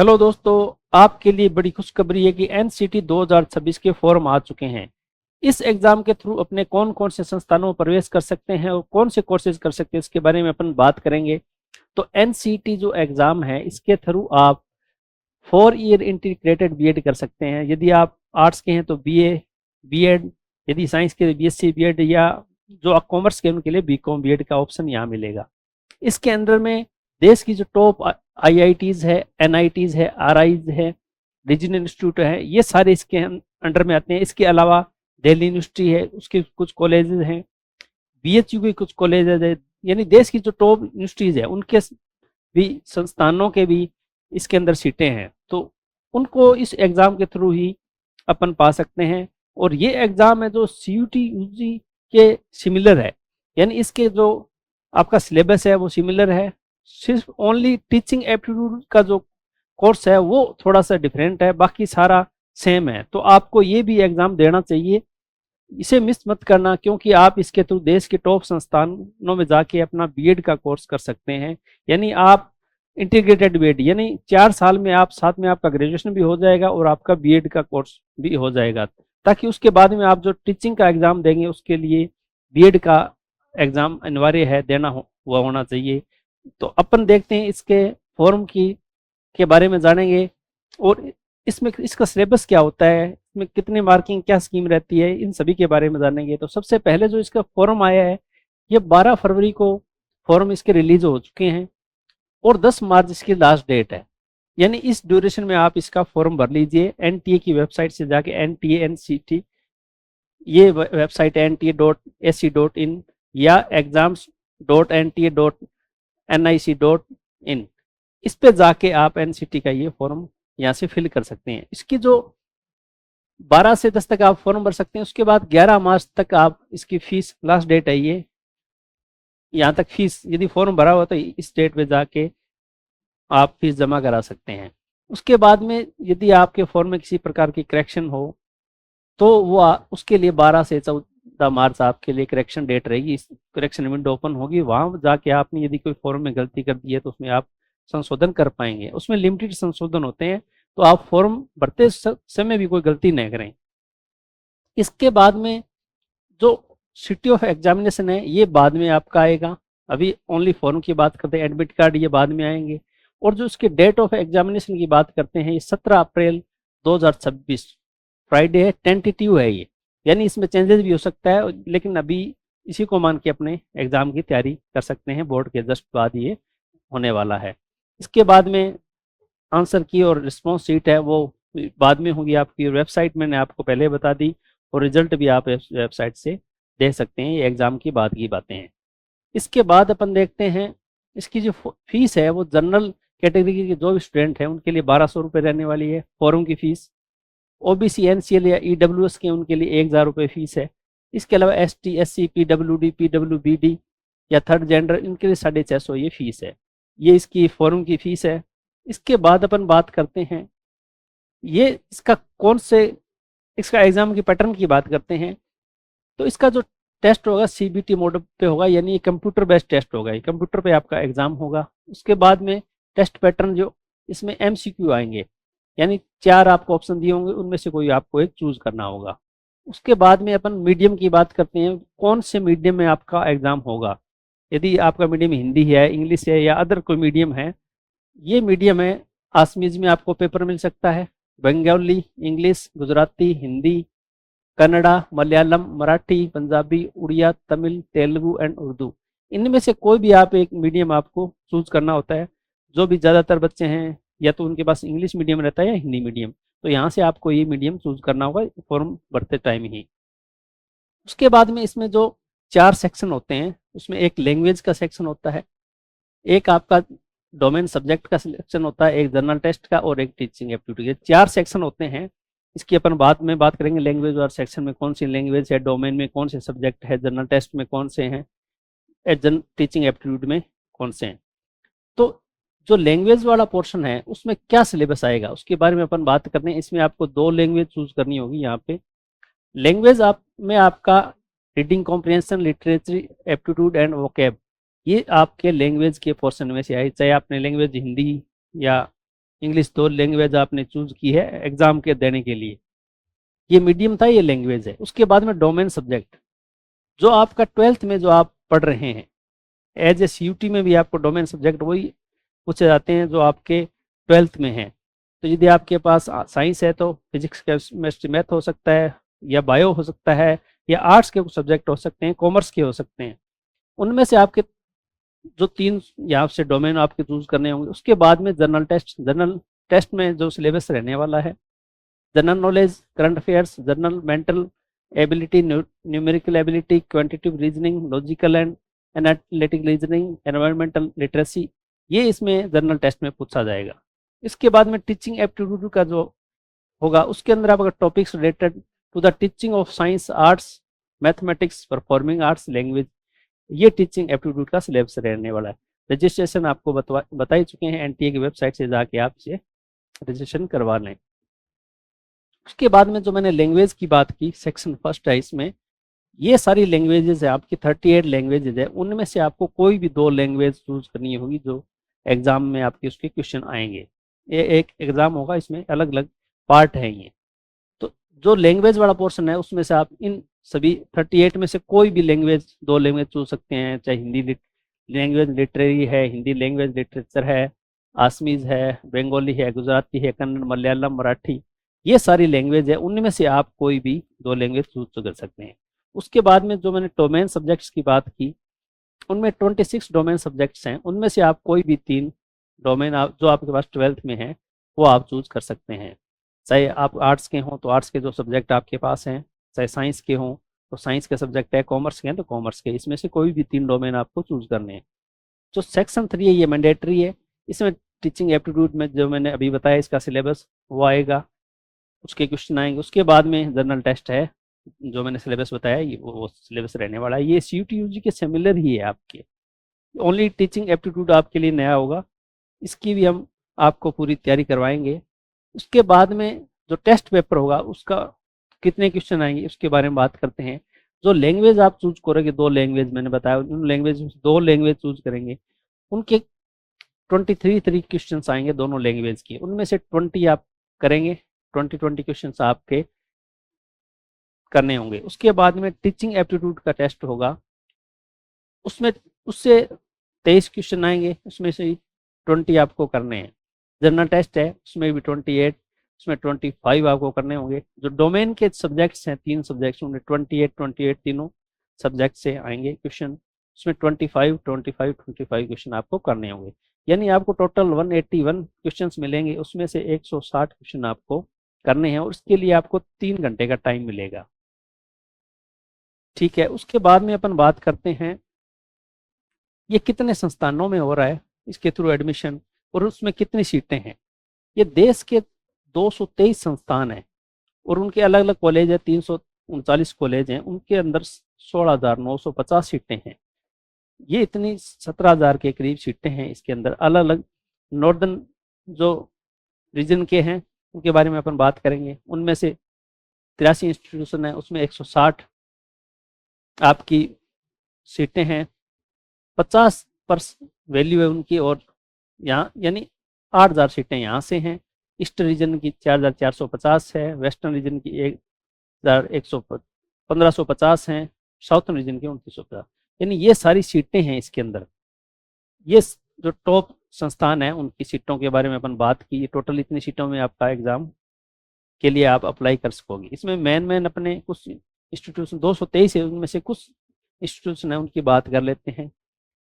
Hello दोस्तों, आपके लिए बड़ी खुशखबरी है कि एनसीटी 2026 के फॉर्म आ चुके हैं। इस एग्जाम के थ्रू अपने कौन कौन से संस्थानों में प्रवेश कर सकते हैं और कौन से कोर्सेज कर सकते हैं इसके बारे में अपन बात करेंगे। तो एनसीटी जो एग्जाम है इसके थ्रू आप 4 ईयर इंटीग्रेटेड बीएड कर सकते हैं। यदि आप आर्ट्स के हैं तो बीए बीएड, यदि साइंस के बीएससी बीएड, या जो आप कॉमर्स के उनके लिए बीकॉम बीएड का ऑप्शन यहाँ मिलेगा। इसके अंदर में देश की जो टॉप आईआईटीज है, एनआईटीज है, आरआईज है, रीजनल इंस्टीट्यूट है, ये सारे इसके अंडर में आते हैं। इसके अलावा दिल्ली यूनिवर्सिटी है, उसके कुछ कॉलेजेस हैं, बीएचयू के कुछ कॉलेजेस है, यानी देश की जो टॉप यूनिवर्सिटीज है उनके भी संस्थानों के भी इसके अंदर सीटें हैं। तो उनको इस एग्ज़ाम के थ्रू ही अपन पा सकते हैं। और ये एग्ज़ाम है जो सीयूटी यूजी के सिमिलर है, यानी इसके जो आपका सिलेबस है वो सिमिलर है। सिर्फ ओनली टीचिंग एप्टीट्यूड का जो कोर्स है वो थोड़ा सा डिफरेंट है, बाकी सारा सेम है। तो आपको ये भी एग्ज़ाम देना चाहिए, इसे मिस मत करना, क्योंकि आप इसके थ्रू देश के टॉप संस्थानों में जाके अपना बीएड का कोर्स कर सकते हैं। यानी आप इंटीग्रेटेड बीएड, यानी 4 साल में आप साथ में आपका ग्रेजुएशन भी हो जाएगा और आपका बीएड का कोर्स भी हो जाएगा, ताकि उसके बाद में आप जो टीचिंग का एग्ज़ाम देंगे उसके लिए बीएड का एग्ज़ाम अनिवार्य है, देना हुआ होना चाहिए। तो अपन देखते हैं इसके फॉर्म के बारे में जानेंगे, और इसमें इसका सिलेबस क्या होता है, इसमें कितने मार्किंग क्या स्कीम रहती है, इन सभी के बारे में जानेंगे। तो सबसे पहले जो इसका फॉर्म आया है, ये 12 फरवरी को फॉर्म इसके रिलीज हो चुके हैं और 10 मार्च इसकी लास्ट डेट है। यानी इस ड्यूरेशन में आप इसका फॉर्म भर लीजिए एनटीए की वेबसाइट से जाके। एनटीए एनसीटी ये वेबसाइट है nta.ac.in या exams.nta.nic.in, इस पे जाके आप एनसीटी का ये फॉर्म यहाँ से फिल कर सकते हैं। इसकी जो 12 से 10 तक आप फॉर्म भर सकते हैं, उसके बाद 11 मार्च तक आप इसकी फीस, लास्ट डेट है ये, यहाँ तक फीस यदि फॉर्म भरा हुआ तो इस डेट पे जाके आप फीस जमा करा सकते हैं। उसके बाद में यदि आपके फॉर्म में किसी प्रकार की करेक्शन हो तो वो उसके लिए 12 से 14 मार्च आपके लिए करेक्शन डेट रहेगी, इस करेक्शन विंडो ओपन होगी। वहाँ जाके आपने यदि कोई फॉर्म में गलती कर दी है तो उसमें आप संशोधन कर पाएंगे। उसमें लिमिटेड संशोधन होते हैं, तो आप फॉर्म भरते समय भी कोई गलती नहीं करें। इसके बाद में जो सिटी ऑफ एग्जामिनेशन है ये बाद में आपका आएगा, अभी ओनली फॉर्म की बात करते हैं, एडमिट कार्ड ये बाद में आएंगे। और जो इसके डेट ऑफ एग्जामिनेशन की बात करते हैं, ये 17 अप्रैल 2026 फ्राइडे है, टेंटेटिव है ये, यानी इसमें चेंजेस भी हो सकता है, लेकिन अभी इसी को मान के अपने एग्जाम की तैयारी कर सकते हैं। बोर्ड के जस्ट बाद ये होने वाला है। इसके बाद में आंसर की और रिस्पॉन्स शीट है वो बाद में होगी आपकी वेबसाइट, मैंने आपको पहले बता दी, और रिजल्ट भी आप वेबसाइट से दे सकते हैं। ये एग्ज़ाम की बाद की बातें हैं। इसके बाद अपन देखते हैं इसकी जो फीस है वो जनरल कैटेगरी के जो भी स्टूडेंट हैं उनके लिए 1200 रुपये रहने वाली है फॉर्म की फीस। ओबीसी एनसीएल या ईडब्ल्यूएस के उनके लिए 1000 रुपये फीस है। इसके अलावा एसटी एससी पीडब्ल्यूडी पीडब्ल्यूबीडी या थर्ड जेंडर, इनके लिए 650 ये फीस है। ये इसकी फॉर्म की फीस है। इसके बाद अपन बात करते हैं ये इसका कौन से इसका एग्ज़ाम की पैटर्न की बात करते हैं। तो इसका जो टेस्ट होगा सीबीटी मोड पे होगा, यानी ये कंप्यूटर बेस्ड टेस्ट होगा, ये कंप्यूटर पे आपका एग्ज़ाम होगा। उसके बाद में टेस्ट पैटर्न जो इसमें एमसीक्यू आएंगे, यानी 4 आपको ऑप्शन दिए होंगे, उनमें से कोई आपको एक चूज करना होगा। उसके बाद में अपन मीडियम की बात करते हैं, कौन से मीडियम में आपका एग्ज़ाम होगा। यदि आपका मीडियम हिंदी है, इंग्लिश है या अदर कोई मीडियम है, ये मीडियम है आसमीज में आपको पेपर मिल सकता है। बंगाली, इंग्लिश, गुजराती, हिंदी, कन्नड़ा, मलयालम, मराठी, पंजाबी, उड़िया, तमिल, तेलुगु एंड उर्दू, इनमें से कोई भी आप एक मीडियम आपको चूज करना होता है। जो भी ज़्यादातर बच्चे हैं या तो उनके पास इंग्लिश मीडियम रहता है या हिंदी मीडियम, तो यहाँ से आपको ये मीडियम चूज करना होगा फॉर्म भरते टाइम ही। उसके बाद में इसमें जो 4 सेक्शन होते हैं, उसमें एक लैंग्वेज का सेक्शन होता है, एक आपका डोमेन सब्जेक्ट का सिलेक्शन होता है, एक जनरल टेस्ट का और एक टीचिंग एप्टीट्यूड के। 4 सेक्शन होते हैं। इसकी अपन बाद में बात करेंगे, लैंग्वेज और सेक्शन में कौन सी लैंग्वेज है, डोमेन में कौन से सब्जेक्ट है, जनरल टेस्ट में कौन से हैं, टीचिंग एप्टीट्यूड में कौन से हैं। तो जो लैंग्वेज वाला पोर्शन है उसमें क्या सिलेबस आएगा उसके बारे में अपन बात करते हैं। इसमें आपको 2 लैंग्वेज चूज करनी होगी। यहाँ पे लैंग्वेज में आपका reading comprehension, literature aptitude and vocab, ये आपके लैंग्वेज के पोर्शन में से आए, चाहे आपने लैंग्वेज हिंदी या इंग्लिश 2 लैंग्वेज आपने चूज की है एग्जाम के देने के लिए, ये मीडियम था, ये लैंग्वेज है। उसके बाद में डोमेन सब्जेक्ट, जो आपका 12th में जो आप पढ़ रहे हैं, एज ए CUT में भी आपको डोमेन सब्जेक्ट वही पूछे जाते हैं जो आपके 12th में हैं। तो यदि आपके पास साइंस है तो फिजिक्स केमिस्ट्री मैथ हो सकता है, या बायो हो सकता है, या आर्ट्स के कुछ सब्जेक्ट हो सकते हैं, कॉमर्स के हो सकते हैं। उनमें से आपके जो 3 यहाँ से डोमेन आपके चूज करने होंगे। उसके बाद में जनरल टेस्ट में जो सिलेबस रहने वाला है, general knowledge, current affairs, general mental ability, numerical ability, quantitative reasoning, logical and analytic reasoning, environmental literacy, ये इसमें जनरल टेस्ट में पूछा जाएगा। इसके बाद में टीचिंग एप्टीट्यूड का जो होगा, उसके अंदर आप अगर topics related to the teaching of science, arts, mathematics, performing arts, language, ये टीचिंग एप्टीट्यूड का सिलेबस रहने वाला है। रजिस्ट्रेशन आपको बता ही चुके हैं, NTA की वेबसाइट से जाके आप इसे रजिस्ट्रेशन करवा लें। उसके बाद में जो मैंने लैंग्वेज की बात की, सेक्शन फर्स्ट है, इसमें ये सारी लैंग्वेजेज है आपकी 38 लैंग्वेजेज है। उनमें से आपको कोई भी 2 लैंग्वेज चूज करनी होगी जो एग्जाम में आपके उसके क्वेश्चन आएंगे। ये एक एग्जाम होगा, इसमें अलग अलग पार्ट है ये। तो जो लैंग्वेज वाला पोर्शन है उसमें से आप इन सभी 38 में से कोई भी लैंग्वेज 2 लैंग्वेज चूज सकते हैं, चाहे हिंदी लैंग्वेज लिटरेरी है, हिंदी लैंग्वेज लिटरेचर है, आसमीज है, बंगाली है, गुजराती है, कन्नड़, मलयालम, मराठी, ये सारी लैंग्वेज है। उनमें से आप कोई भी 2 लैंग्वेज चूज कर सकते हैं। उसके बाद में जो मैंने डोमेन सब्जेक्ट्स की बात की, उनमें 26 डोमेन सब्जेक्ट्स हैं। उनमें से आप कोई भी 3 डोमेन आप जो आपके पास 12th में है वो आप चूज कर सकते हैं। चाहे आप आर्ट्स के हों तो आर्ट्स के जो सब्जेक्ट आपके पास हैं, चाहे साइंस के हों तो साइंस के सब्जेक्ट है, कॉमर्स के हैं तो कॉमर्स के, इसमें से कोई भी 3 डोमेन आपको चूज करने हैं। जो सेक्शन 3 है ये मैंडेटरी है। इसमें टीचिंग एप्टीट्यूड में जो मैंने अभी बताया इसका सिलेबस वो आएगा, उसके क्वेश्चन आएंगे। उसके बाद में जनरल टेस्ट है, जो मैंने सिलेबस बताया ये वो सिलेबस रहने वाला है। ये CUT UG के सिमिलर ही है आपके, ओनली टीचिंग एप्टीट्यूड आपके लिए नया होगा। इसकी भी हम आपको पूरी तैयारी करवाएंगे। उसके बाद में जो टेस्ट पेपर होगा उसका कितने क्वेश्चन आएंगे उसके बारे में बात करते हैं। जो लैंग्वेज आप चूज करोगे, 2 लैंग्वेज मैंने बताया, उन लैंग्वेज में 2 लैंग्वेज चूज करेंगे, उनके 23 क्वेश्चन आएंगे दोनों लैंग्वेज के। उनमें से 20 आप करेंगे, 20 क्वेश्चन आपके करने होंगे। उसके बाद में टीचिंग एप्टीट्यूड का टेस्ट होगा, उसमें उससे 23 क्वेश्चन आएंगे, उसमें से 20 आपको करने हैं। जनरल टेस्ट है उसमें भी 28, उसमें 25 आपको करने होंगे। जो डोमेन के सब्जेक्ट्स हैं 3 सब्जेक्ट्स, उनमें 28 तीनों सब्जेक्ट से आएंगे क्वेश्चन, उसमें 25 क्वेश्चन आपको करने होंगे। यानी आपको टोटल 181 क्वेश्चंस मिलेंगे, उसमें से 160 क्वेश्चन आपको करने हैं और उसके लिए आपको 3 घंटे का टाइम मिलेगा। ठीक है, उसके बाद में अपन बात करते हैं ये कितने संस्थानों में हो रहा है इसके थ्रू एडमिशन और उसमें कितनी सीटें हैं। ये देश के 223 संस्थान हैं और उनके अलग अलग कॉलेज है, 339 कॉलेज हैं, उनके अंदर 16,950 सीटें हैं। ये इतनी 17,000 के करीब सीटें हैं इसके अंदर। अलग अलग नॉर्दर्न जो रीजन के हैं उनके बारे में अपन बात करेंगे। उनमें से 83 इंस्टीट्यूशन है, उसमें 160 आपकी सीटें हैं, 50% वैल्यू है उनकी, और यहाँ यानी 8,000 सीटें यहाँ से हैं। ईस्ट रीजन की 4,450 है, वेस्टर्न रीजन की 1,150 हैं, साउथर्न रीजन की 2,950। यानी ये सारी सीटें हैं इसके अंदर। ये जो टॉप संस्थान है उनकी सीटों के बारे में अपन बात की। टोटल इतनी सीटों में आपका एग्जाम के लिए आप अप्लाई कर सकोगे। इसमें मेन अपने कुछ इंस्टीट्यूशन 223 है, उनमें से कुछ इंस्टीट्यूशन है उनकी बात कर लेते हैं।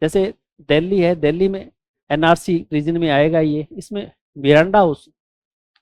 जैसे दिल्ली है, दिल्ली में NRC रीजन में आएगा ये। इसमें मिरांडा हाउस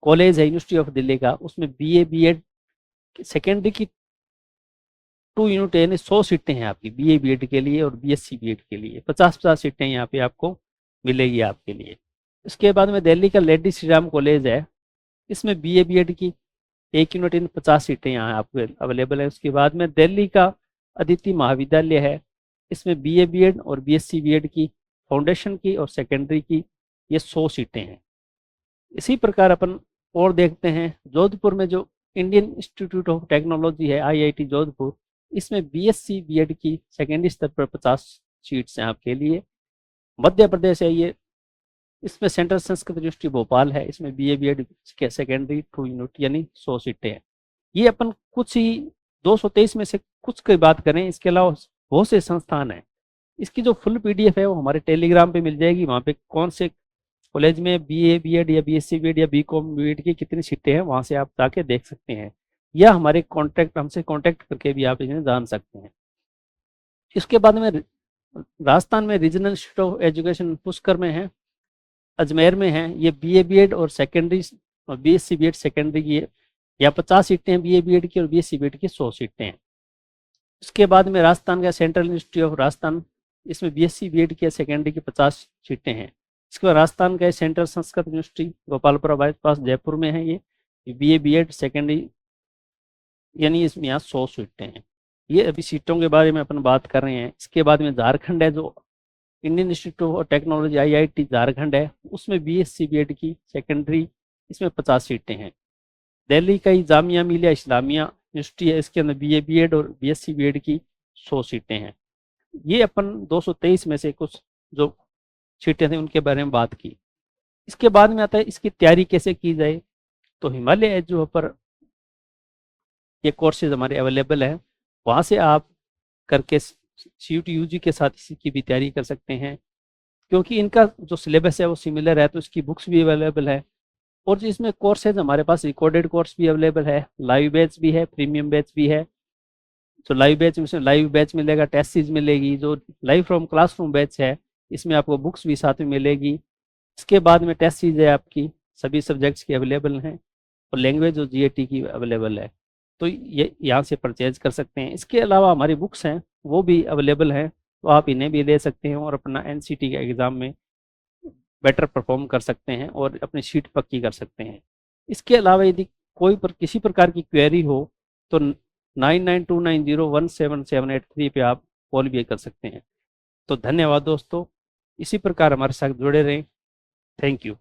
कॉलेज है यूनिवर्सिटी ऑफ दिल्ली का, उसमें BA BEd सेकेंडरी की 2 यूनिट यानी 100 सीटें हैं आपकी BA BEd के लिए, और BSc BEd के लिए 50-50 सीटें यहाँ पे आपको मिलेगी आपके लिए। इसके बाद में दिल्ली का लेडी श्री राम कॉलेज है, इसमें BA BEd की 1 यूनिट इन 50 सीटें यहाँ आपको अवेलेबल है। उसके बाद में दिल्ली का अदिति महाविद्यालय है, इसमें BA BEd और BSc BEd की फाउंडेशन की और सेकेंडरी की ये 100 सीटें हैं। इसी प्रकार अपन और देखते हैं जोधपुर में जो इंडियन इंस्टीट्यूट ऑफ टेक्नोलॉजी है IIT जोधपुर, इसमें BSc BEd की सेकेंडरी स्तर पर 50 सीट्स हैं आपके लिए। मध्य प्रदेश है, ये इसमें सेंट्रल संस्कृत यूनिवर्सिटी भोपाल है, इसमें BA BEd के सेकेंडरी 2 यूनिट यानी 100 सीटें हैं। ये अपन कुछ ही 223 में से कुछ की बात करें, इसके अलावा बहुत से संस्थान हैं। इसकी जो फुल PDF है वो हमारे टेलीग्राम पे मिल जाएगी। वहाँ पे कौन से कॉलेज में BA BEd या BSc BEd या BCom BEd की कितनी सीटें हैं वहाँ से आप जाके देख सकते हैं, या हमारे हमसे कॉन्टेक्ट करके भी आप इन्हें जान सकते हैं। इसके बाद में राजस्थान में regional institute of education Pushkar में है, अजमेर में है। ये BA BEd और सेकेंडरी और BSc BEd सेकेंडरी की या 50 सीटें हैं BA BEd की, और BSc BEd की 100 सीटें हैं। इसके बाद में राजस्थान का सेंट्रल इंस्टीट्यूट ऑफ राजस्थान, इसमें BSc BEd की सेकेंडरी की 50 सीटें हैं। इसके बाद राजस्थान का central Sanskrit university Gopalpura bypass Jaipur में है, ये BA BEd सेकेंडरी यानी इसमें यहाँ 100 सीटें हैं। ये अभी सीटों के बारे में अपन बात कर रहे हैं। इसके बाद में झारखंड है, जो Indian institute of technology IIT Jharkhand है, उसमें BSc BEd की सेकेंडरी इसमें 50 सीटें हैं। दिल्ली का ही जामिया मिलिया इस्लामिया यूनिवर्सिटी है, इसके अंदर BA BEd और BSc BEd की 100 सीटें हैं। ये अपन 223 में से कुछ जो सीटें थी उनके बारे में बात की। इसके बाद में आता है इसकी तैयारी कैसे की जाए। तो हिमालय एज जो पर ये कोर्सेज हमारे अवेलेबल है, वहाँ से आप करके CUET UG के साथ इसी की भी तैयारी कर सकते हैं, क्योंकि इनका जो सिलेबस है वो सिमिलर है, तो इसकी बुक्स भी अवेलेबल है। और जो इसमें कोर्सेज हमारे पास रिकॉर्डेड कोर्स भी अवेलेबल है, लाइव बैच भी है, प्रीमियम बैच भी है। तो लाइव बैच में लाइव बैच मिलेगा, टेस्ट सीरीज मिलेगी। जो लाइव फ्रॉम क्लासरूम बैच है इसमें आपको बुक्स भी साथ में मिलेगी। इसके बाद में टेस्ट सीरीज है आपकी सभी सब्जेक्ट्स की अवेलेबल हैं, और लैंग्वेज और GAT की अवेलेबल है, तो ये यहाँ से परचेज कर सकते हैं। इसके अलावा हमारी बुक्स हैं वो भी अवेलेबल हैं, तो आप इन्हें भी ले सकते हैं और अपना NCT के एग्ज़ाम में बेटर परफॉर्म कर सकते हैं और अपनी सीट पक्की कर सकते हैं। इसके अलावा यदि किसी प्रकार की क्वेरी हो तो 9929017783 पे आप कॉल भी कर सकते हैं। तो धन्यवाद दोस्तों, इसी प्रकार हमारे साथ जुड़े रहें। Thank you.